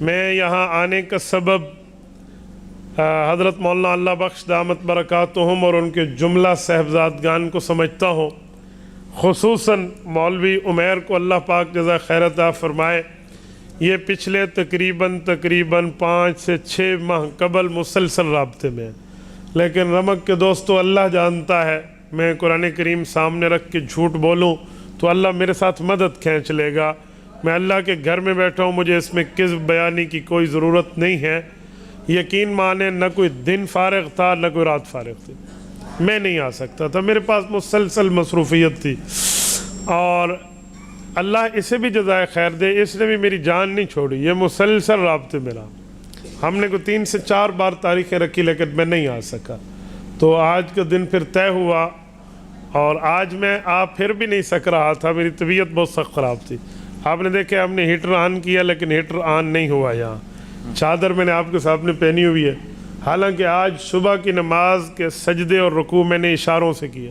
میں یہاں آنے کا سبب حضرت مولانا اللہ بخش دامت برکاتہم اور ان کے جملہ صاحبزادگان کو سمجھتا ہوں، خصوصاً مولوی عمیر کو اللہ پاک جزا خیر عطا فرمائے۔ یہ پچھلے تقریباً 5 سے 6 ماہ قبل مسلسل رابطے میں ہیں، لیکن رمک کے دوستو اللہ جانتا ہے، میں قرآن کریم سامنے رکھ کے جھوٹ بولوں تو اللہ میرے ساتھ مدد کھینچ لے گا۔ میں اللہ کے گھر میں بیٹھا ہوں، مجھے اس میں کذب بیانی کی کوئی ضرورت نہیں ہے۔ یقین مانے نہ کوئی دن فارغ تھا نہ کوئی رات فارغ تھی، میں نہیں آ سکتا تھا، میرے پاس مسلسل مصروفیت تھی، اور اللہ اسے بھی جزائے خیر دے، اس نے بھی میری جان نہیں چھوڑی، یہ مسلسل رابطے میں رہا۔ ہم نے کوئی 3 سے 4 بار تاریخیں رکھی لیکن میں نہیں آ سکا، تو آج کا دن پھر طے ہوا، اور آج میں پھر بھی نہیں سک رہا تھا، میری طبیعت بہت سخت خراب تھی۔ آپ نے دیکھا ہم نے ہیٹر آن کیا لیکن ہیٹر آن نہیں ہوا، یہاں چادر میں نے آپ کے سامنے پہنی ہوئی ہے، حالانکہ آج صبح کی نماز کے سجدے اور رکوع میں نے اشاروں سے کیا،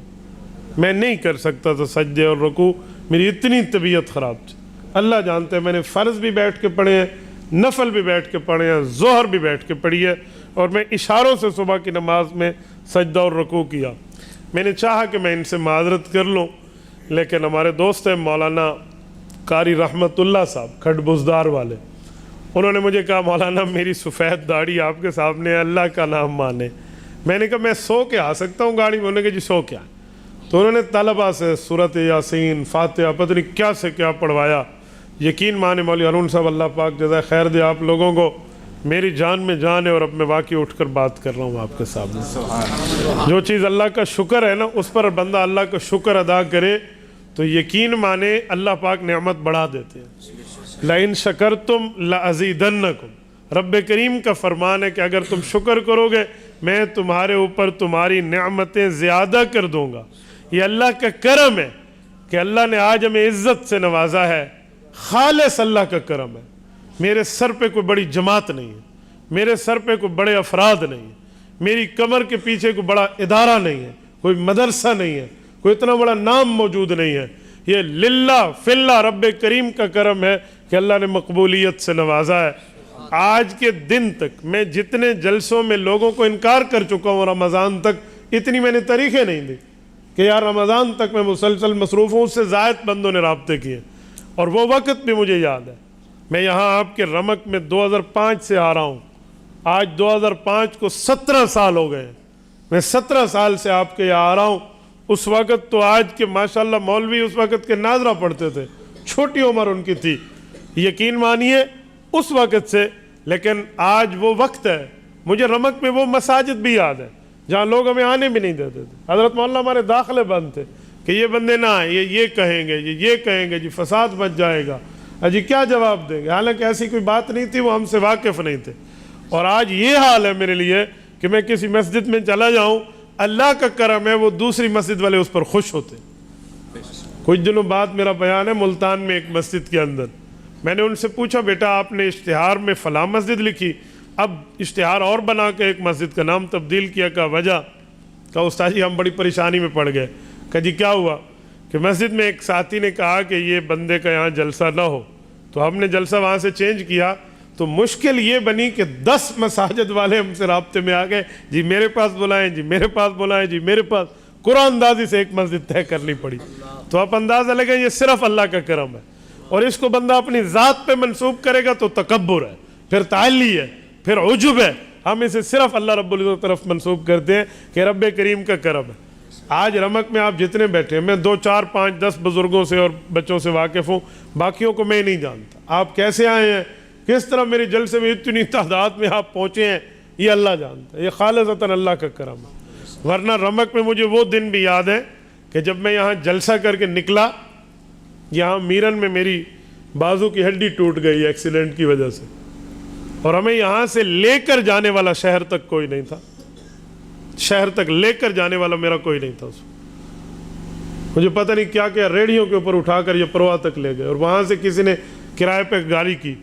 میں نہیں کر سکتا تھا سجدے اور رکوع، میری اتنی طبیعت خراب تھی۔ اللہ جانتے ہیں میں نے فرض بھی بیٹھ کے پڑھے ہیں، نفل بھی بیٹھ کے پڑھے ہیں، ظہر بھی بیٹھ کے پڑھی ہے، اور میں اشاروں سے صبح کی نماز میں سجدہ اور رکوع کیا۔ میں نے چاہا کہ میں ان سے معذرت کر لوں، لیکن ہمارے دوست ہیں مولانا قاری رحمت اللہ صاحب کھڈ بزدار والے، انہوں نے مجھے کہا مولانا میری سفید داڑھی آپ کے سامنے ہے، اللہ کا نام مانے۔ میں نے کہا میں سو کے آ سکتا ہوں گاڑی میں؟ انہوں نے کہا جی سو کے آئے۔ تو انہوں نے طلبہ سے سورۃ یاسین، فاتحہ، پتہ نہیں کیا سے کیا پڑھوایا۔ یقین مانے مولوی ہارون صاحب اللہ پاک جزائے خیر دے آپ لوگوں کو، میری جان میں جان ہے، اور اب میں واقعی اٹھ کر بات کر رہا ہوں آپ کے سامنے۔ جو چیز اللہ کا شکر ہے نا، اس پر بندہ اللہ کا شکر ادا کرے تو یقین مانے اللہ پاک نعمت بڑھا دیتے ہیں۔ لَإِن شَكَرْتُمْ لَأَزِيدَنَّكُمْ، رب کریم کا فرمان ہے کہ اگر تم شکر کرو گے میں تمہارے اوپر تمہاری نعمتیں زیادہ کر دوں گا۔ یہ اللہ کا کرم ہے کہ اللہ نے آج ہمیں عزت سے نوازا ہے، خالص اللہ کا کرم ہے۔ میرے سر پہ کوئی بڑی جماعت نہیں ہے، میرے سر پہ کوئی بڑے افراد نہیں ہیں، میری کمر کے پیچھے کوئی بڑا ادارہ نہیں ہے، کوئی مدرسہ نہیں ہے، کوئی اتنا بڑا نام موجود نہیں ہے۔ یہ للہ فی اللہ رب کریم کا کرم ہے کہ اللہ نے مقبولیت سے نوازا ہے۔ آج کے دن تک میں جتنے جلسوں میں لوگوں کو انکار کر چکا ہوں، رمضان تک اتنی میں نے تاریخیں نہیں دی کہ یار رمضان تک میں مسلسل مصروف ہوں، اس سے زائد بندوں نے رابطے کیے، اور وہ وقت بھی مجھے یاد ہے۔ میں یہاں آپ کے رمک میں 2005 سے آ رہا ہوں، آج 2005 کو 17 سال ہو گئے ہیں، میں 17 سال سے آپ کے یہاں آ رہا ہوں۔ اس وقت تو آج کے ماشاءاللہ مولوی اس وقت کے ناظرہ پڑھتے تھے، چھوٹی عمر ان کی تھی، یقین مانیے اس وقت سے، لیکن آج وہ وقت ہے۔ مجھے رمک میں وہ مساجد بھی یاد ہے جہاں لوگ ہمیں آنے بھی نہیں دیتے تھے، حضرت مولانا ہمارے داخلے بند تھے کہ یہ بندے نہ آئیں، یہ کہیں گے، یہ کہیں گے، جی فساد مچ جائے گا، جی کیا جواب دیں گے، حالانکہ ایسی کوئی بات نہیں تھی، وہ ہم سے واقف نہیں تھے۔ اور آج یہ حال ہے میرے لیے کہ میں کسی مسجد میں چلا جاؤں، اللہ کا کرم ہے وہ دوسری مسجد والے اس پر خوش ہوتے۔ کچھ دنوں بعد میرا بیان ہے ملتان میں ایک مسجد کے اندر، میں نے ان سے پوچھا بیٹا آپ نے اشتہار میں فلاں مسجد لکھی، اب اشتہار اور بنا کے ایک مسجد کا نام تبدیل کیا، کا وجہ؟ کہا استاد جی ہم بڑی پریشانی میں پڑ گئے۔ کہا جی کیا ہوا؟ کہ مسجد میں ایک ساتھی نے کہا کہ یہ بندے کا یہاں جلسہ نہ ہو، تو ہم نے جلسہ وہاں سے چینج کیا، تو مشکل یہ بنی کہ 10 مساجد والے ہم سے رابطے میں آ گئے، جی میرے پاس بلائیں، جی میرے پاس بلائیں، جی میرے پاس، قرآن اندازی سے ایک مسجد طے کرنی پڑی۔ تو آپ اندازہ لگیں یہ صرف اللہ کا کرم ہے، اور اس کو بندہ اپنی ذات پہ منسوب کرے گا تو تکبر ہے، پھر تعالی ہے، پھر عجب ہے۔ ہم اسے صرف اللہ رب العزت طرف منسوب کرتے ہیں کہ رب کریم کا کرم ہے۔ آج رمک میں آپ جتنے بیٹھے ہیں، میں 2 4 5 10 بزرگوں سے اور بچوں سے واقف ہوں، باقیوں کو میں نہیں جانتا۔ آپ کیسے آئے ہیں، کس طرح میرے جلسے میں اتنی تعداد میں آپ پہنچے ہیں، یہ اللہ جانتا ہے، یہ خالصتاً اللہ کا کرم ہے۔ ورنہ رمک میں مجھے وہ دن بھی یاد ہے کہ جب میں یہاں جلسہ کر کے نکلا، یہاں میرن میں میری بازو کی ہڈی ٹوٹ گئی ایکسیڈنٹ کی وجہ سے، اور ہمیں یہاں سے لے کر جانے والا شہر تک کوئی نہیں تھا، شہر تک لے کر جانے والا میرا کوئی نہیں تھا۔ مجھے پتہ نہیں کیا کیا ریڑھیوں کے اوپر اٹھا کر یہ پروا تک لے گئے، اور وہاں سے کسی نے کرائے پہ گاڑی کی،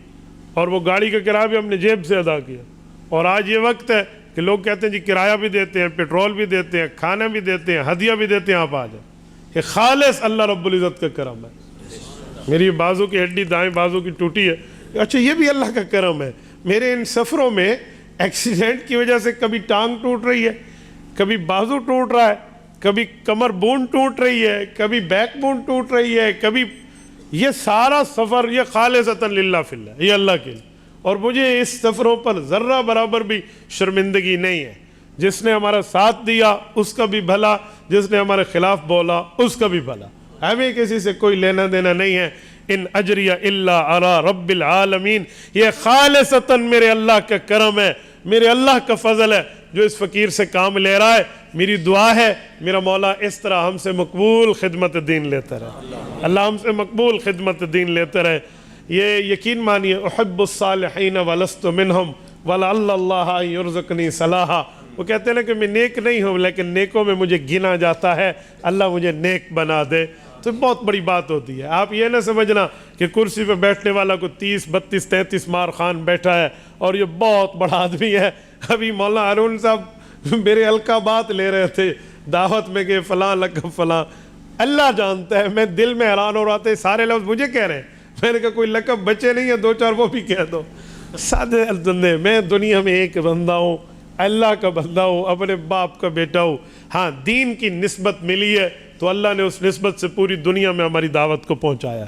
اور وہ گاڑی کا کرایہ بھی ہم نے جیب سے ادا کیا۔ اور آج یہ وقت ہے کہ لوگ کہتے ہیں جی کرایہ بھی دیتے ہیں، پیٹرول بھی دیتے ہیں، کھانا بھی دیتے ہیں، ہدیہ بھی دیتے ہیں، آپ آ جائیں۔ یہ خالص اللہ رب العزت کا کرم ہے۔ میری بازو کی ہڈی دائیں بازو کی ٹوٹی ہے، اچھا یہ بھی اللہ کا کرم ہے، میرے ان سفروں میں ایکسیڈنٹ کی وجہ سے کبھی ٹانگ ٹوٹ رہی ہے، کبھی بازو ٹوٹ رہا ہے، کبھی کمر بون ٹوٹ رہی ہے، کبھی بیک بون ٹوٹ رہی ہے، کبھی یہ سارا سفر یہ خالصتاً للہ فی اللہ، یہ اللہ کے لیے، اور مجھے اس سفروں پر ذرہ برابر بھی شرمندگی نہیں ہے۔ جس نے ہمارا ساتھ دیا اس کا بھی بھلا، جس نے ہمارے خلاف بولا اس کا بھی بھلا، ہمیں کسی سے کوئی لینا دینا نہیں ہے۔ ان اجریہ الا علی رب العالمین، یہ خالصتاً میرے اللہ کا کرم ہے، میرے اللہ کا فضل ہے جو اس فقیر سے کام لے رہا ہے۔ میری دعا ہے میرا مولا اس طرح ہم سے مقبول خدمت دین لیتا رہے، اللہ ہم سے مقبول خدمت دین لیتا رہے۔ یہ یقین مانیے، احب الصالحین ولست منہم ولعل اللہ ان یرزقنی صلاحا، وہ کہتے ہیں نا کہ میں نیک نہیں ہوں لیکن نیکوں میں مجھے گنا جاتا ہے، اللہ مجھے نیک بنا دے، تو بہت بڑی بات ہوتی ہے۔ آپ یہ نہ سمجھنا کہ کرسی پہ بیٹھنے والا کو 30 32 33 مار خان بیٹھا ہے اور یہ بہت بڑا آدمی ہے۔ ابھی مولانا ہارون صاحب میرے ہلکا بات لے رہے تھے دعوت میں کہ فلاں لقب فلاں، اللہ جانتا ہے، میں دل میں حیران ہو رہا تھا، سارے لفظ مجھے کہہ رہے ہیں، میں نے کہا کوئی لقب بچے نہیں ہیں، 2 4 وہ بھی کہہ دو۔ سادے بندے، میں دنیا میں ایک بندہ ہوں، اللہ کا بندہ ہوں، اپنے باپ کا بیٹا ہوں۔ ہاں دین کی نسبت ملی ہے تو اللہ نے اس نسبت سے پوری دنیا میں ہماری دعوت کو پہنچایا،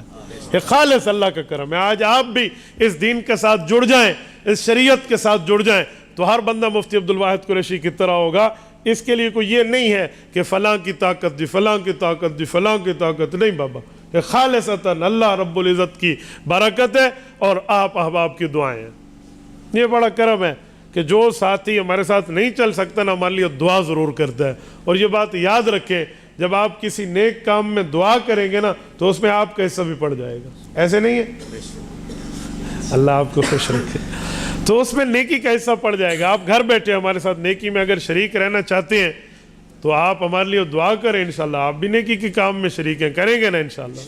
یہ خالص اللہ کا کرم ہے۔ آج آپ بھی اس دین کے ساتھ جڑ جائیں، اس شریعت کے ساتھ جڑ جائیں تو ہر بندہ مفتی عبدالواحد قریشی کی طرح ہوگا۔ اس کے لیے کوئی یہ نہیں ہے کہ فلاں کی طاقت دی، فلاں کی طاقت دی، فلاں کی طاقت نہیں، بابا یہ خالصتاً اللہ رب العزت کی برکت ہے اور آپ احباب کی دعائیں ہیں۔ یہ بڑا کرم ہے کہ جو ساتھی ہمارے ساتھ نہیں چل سکتا نا، ہمارے لیے دعا ضرور کرتا ہے۔ اور یہ بات یاد رکھیں، جب آپ کسی نیک کام میں دعا کریں گے نا تو اس میں آپ کا حصہ بھی پڑ جائے گا، ایسے نہیں ہے؟ اللہ آپ کو خوش رکھے، تو اس میں نیکی کا حصہ پڑ جائے گا۔ آپ گھر بیٹھے ہمارے ساتھ نیکی میں اگر شریک رہنا چاہتے ہیں تو آپ ہمارے لیے دعا کریں، انشاءاللہ آپ بھی نیکی کے کام میں شریک ہیں، کریں گے نا انشاءاللہ۔